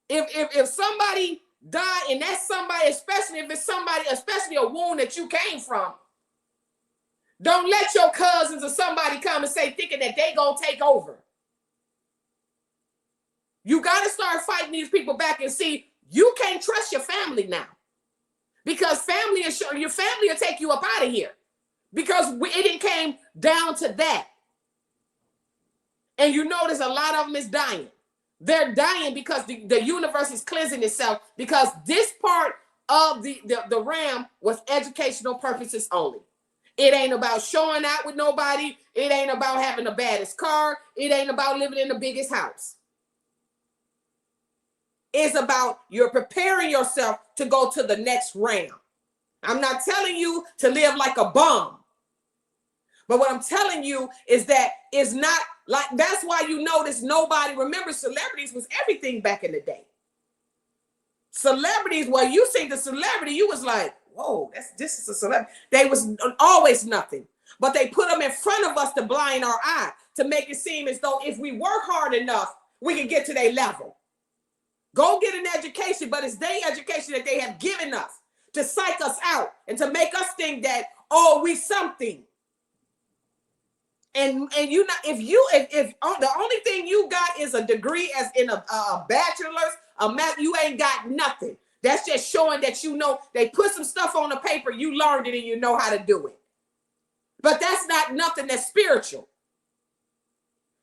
If somebody died and that's somebody, especially if it's somebody, especially a wound that you came from, don't let your cousins or somebody come and say, thinking that they gonna take over. You got to start fighting these people back and see, you can't trust your family now. Because your family will take you up out of here. Because it came down to that. And you notice a lot of them is dying. They're dying because the universe is cleansing itself, because this part of the realm was educational purposes only. It ain't about showing out with nobody. It ain't about having the baddest car. It ain't about living in the biggest house. It's about you're preparing yourself to go to the next realm. I'm not telling you to live like a bum. But what I'm telling you is that it's not like, that's why you notice nobody, remember, celebrities was everything back in the day. Celebrities, well, you see the celebrity, you was like, whoa, this is a celebrity. They was always nothing. But they put them in front of us to blind our eye, to make it seem as though if we work hard enough, we can get to their level. Go get an education, but it's their education that they have given us to psych us out and to make us think that, oh, we something. And you know, if the only thing you got is a degree as in a bachelor's, a math, you ain't got nothing. That's just showing that you know, they put some stuff on the paper, you learned it and you know how to do it. But that's not nothing that's spiritual.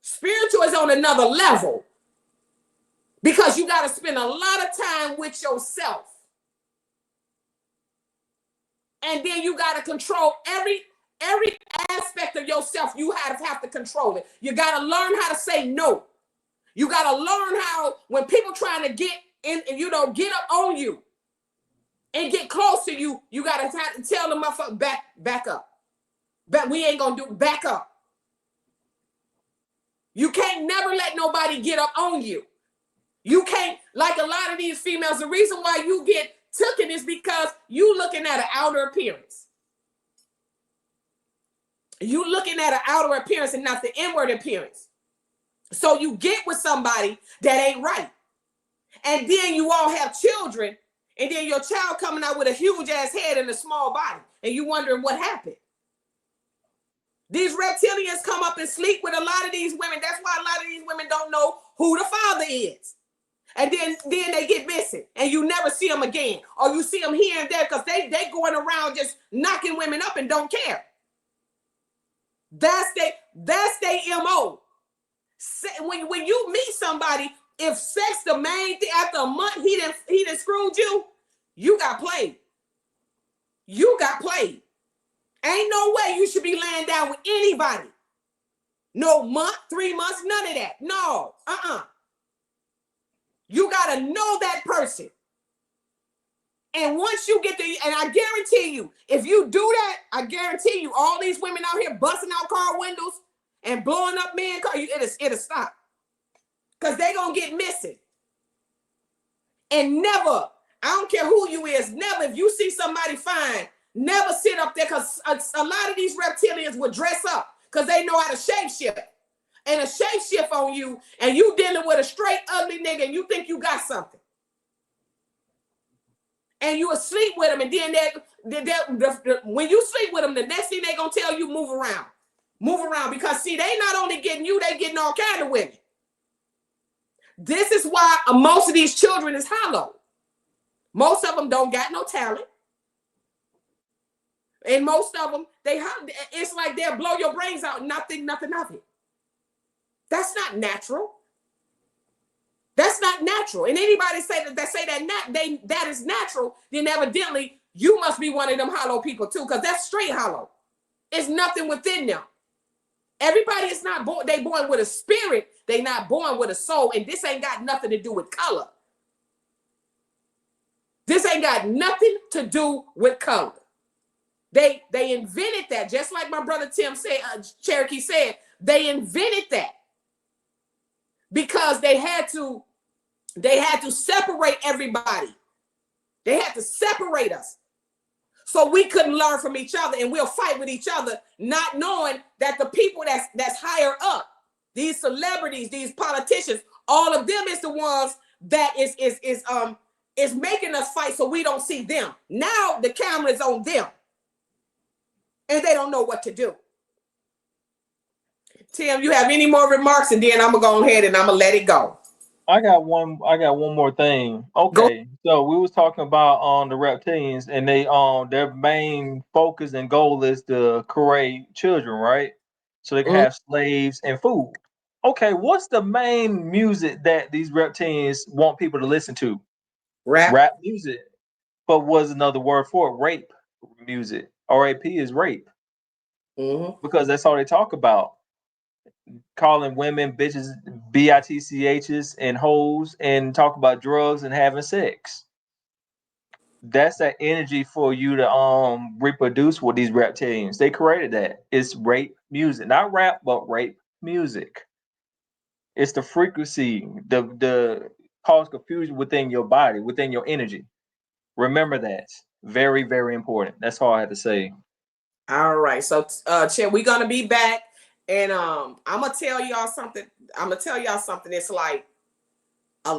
Spiritual is on another level, because you got to spend a lot of time with yourself. And then you got to control every aspect of yourself. You have to control it. You got to learn how to say no. You got to learn how, when people trying to get in, you know, get up on you and get close to you, you got to tell them, motherfucker, back up. But we ain't going to do, back up. You can't never let nobody get up on you. You can't, like a lot of these females, the reason why you get taken is because you looking at an outer appearance. You looking at an outer appearance and not the inward appearance. So you get with somebody that ain't right. And then you all have children, and then your child coming out with a huge ass head and a small body, and you wondering what happened. These reptilians come up and sleep with a lot of these women. That's why a lot of these women don't know who the father is. And then they get missing, and you never see them again. Or you see them here and there because they going around just knocking women up and don't care. That's their MO. When you meet somebody, if sex the main thing, after a month he done screwed you, you got played. You got played. Ain't no way you should be laying down with anybody. No month, 3 months, none of that. No, You gotta know that person. And once you get there, and I guarantee you, if you do that, I guarantee you, all these women out here busting out car windows and blowing up men cars, it'll stop. Because they gonna get missing. And never, I don't care who you is, never, if you see somebody fine, never sit up there, because a lot of these reptilians will dress up because they know how to shapeshift. And a shapeshift on you, and you dealing with a straight ugly nigga, and you think you got something. And you asleep with them, and then when you sleep with them, the next thing they gonna tell you, move around. Move around, because see, they not only getting you, they getting all kind of women. This is why most of these children is hollow. Most of them don't got no talent. And most of them, it's like they'll blow your brains out and not think nothing of it. That's not natural. That's not natural. And anybody that is natural, then evidently you must be one of them hollow people too, because that's straight hollow. It's nothing within them. Everybody is not born, they born with a spirit, they not born with a soul, and this ain't got nothing to do with color. This ain't got nothing to do with color. They invented that, just like my brother Tim said, Cherokee said, they invented that because they had to separate everybody. They had to separate us so we couldn't learn from each other, and we'll fight with each other, not knowing that the people that's higher up, these celebrities, these politicians, all of them is the ones that is making us fight, so we don't see them. Now the camera is on them, and they don't know what to do. Tim, you have any more remarks, and then I'm gonna go ahead and I'm gonna let it go. I got one more thing. Okay, so we was talking about the reptilians, and they their main focus and goal is to create children, right? So they can have slaves and food. Okay, what's the main music that these reptilians want people to listen to? Rap. Rap music. But was another word for it, rape music. RAP is rape Mm-hmm. because that's all they talk about. Calling women bitches, bitchs, and hoes, and talk about drugs and having sex. That's that energy for you to reproduce with these reptilians. They created that. It's rape music, not rap, but rape music. It's the frequency, the cause confusion within your body, within your energy. Remember that. Very, very important. That's all I had to say. All right. So Chair, we're gonna be back. And I'm gonna tell y'all something. It's like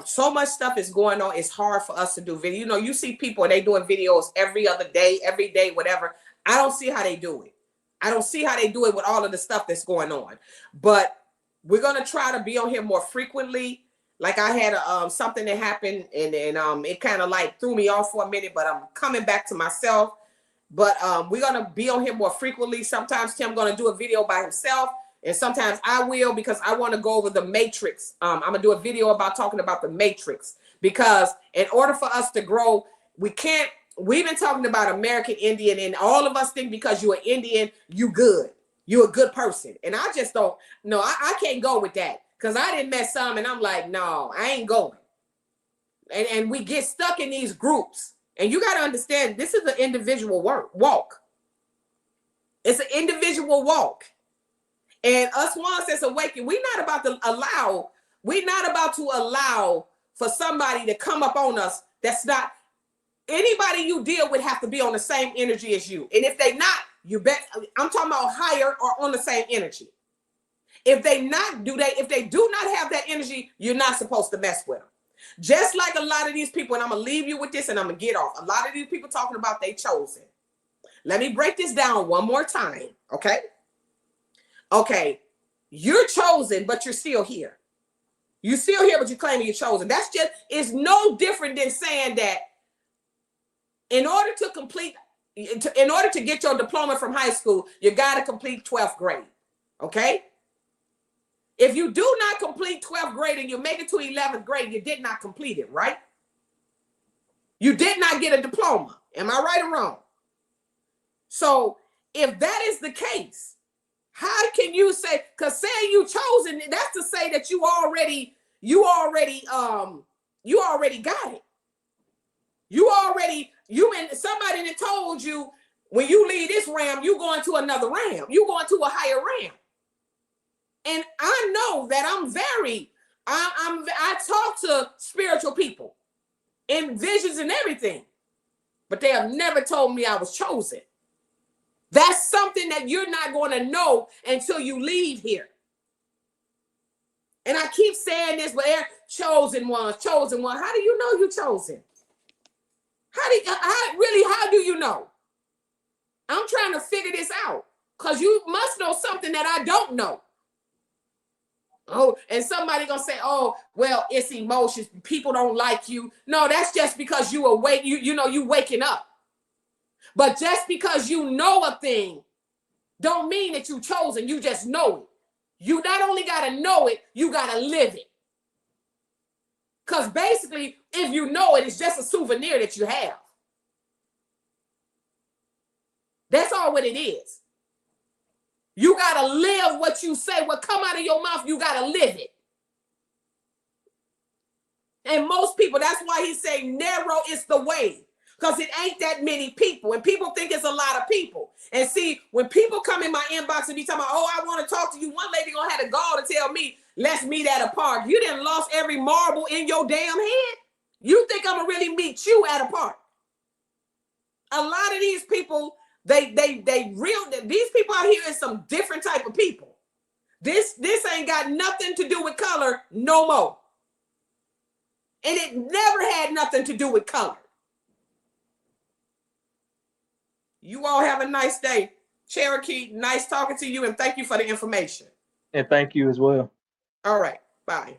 so much stuff is going on. It's hard for us to do video. You know, you see people and they doing videos every other day, every day, whatever. I don't see how they do it. I don't see how they do it with all of the stuff that's going on. But we're gonna try to be on here more frequently. Like I had something that happened and it kind of like threw me off for a minute, but I'm coming back to myself. But we're gonna be on here more frequently. Sometimes Tim gonna do a video by himself, and sometimes I will because I want to go over the matrix. I'm gonna do a video about talking about the matrix because in order for us to grow, we can't. We've been talking about American Indian, and all of us think because you're an Indian, you good. You're a good person, and I just don't. No, I can't go with that because I didn't met some, and I'm like, no, I ain't going. And we get stuck in these groups. And you got to understand, this is an individual walk. It's an individual walk. And us ones that's awakened, we're not about to allow for somebody to come up on us that's not, anybody you deal with have to be on the same energy as you. And if they not, you bet, I'm talking about higher or on the same energy. If they do not have that energy, you're not supposed to mess with them. Just like a lot of these people, and I'm going to leave you with this and I'm going to get off. A lot of these people talking about they chosen. Let me break this down one more time, okay? Okay, you're chosen, but you're still here. You're still here, but you're claiming you're chosen. That's just, it's no different than saying that in order to get your diploma from high school, you got to complete 12th grade, okay? If you do not complete 12th grade and you make it to 11th grade, you did not complete it, right? You did not get a diploma. Am I right or wrong? So if that is the case, how can you say, because saying you chosen, that's to say that you already got it. Somebody that told you when you leave this realm, you going to another realm. You going to a higher realm. And I know that I talk to spiritual people in visions and everything, but they have never told me I was chosen. That's something that you're not going to know until you leave here. And I keep saying this, but chosen ones. How do you know you're chosen? How do you know? I'm trying to figure this out because you must know something that I don't know. Oh, and somebody gonna say, oh, well, it's emotions. People don't like you. No, that's just because you awake. You waking up. But just because you know a thing, don't mean that you chosen. You just know it. You not only gotta know it, you gotta live it. Because basically, if you know it, it's just a souvenir that you have. That's all what it is. You gotta live what you say. What come out of your mouth, you gotta live it. And most people, that's why he's saying narrow is the way. Because it ain't that many people. And people think it's a lot of people. And see, when people come in my inbox and be talking about, oh, I want to talk to you. One lady gonna have the gall to tell me, let's meet at a park. You done lost every marble in your damn head. You think I'm gonna really meet you at a park? A lot of these people, these people out here is some different type of people. This ain't got nothing to do with color no more. And it never had nothing to do with color. You all have a nice day. Cherokee, nice talking to you, and thank you for the information. And thank you as well. All right, bye.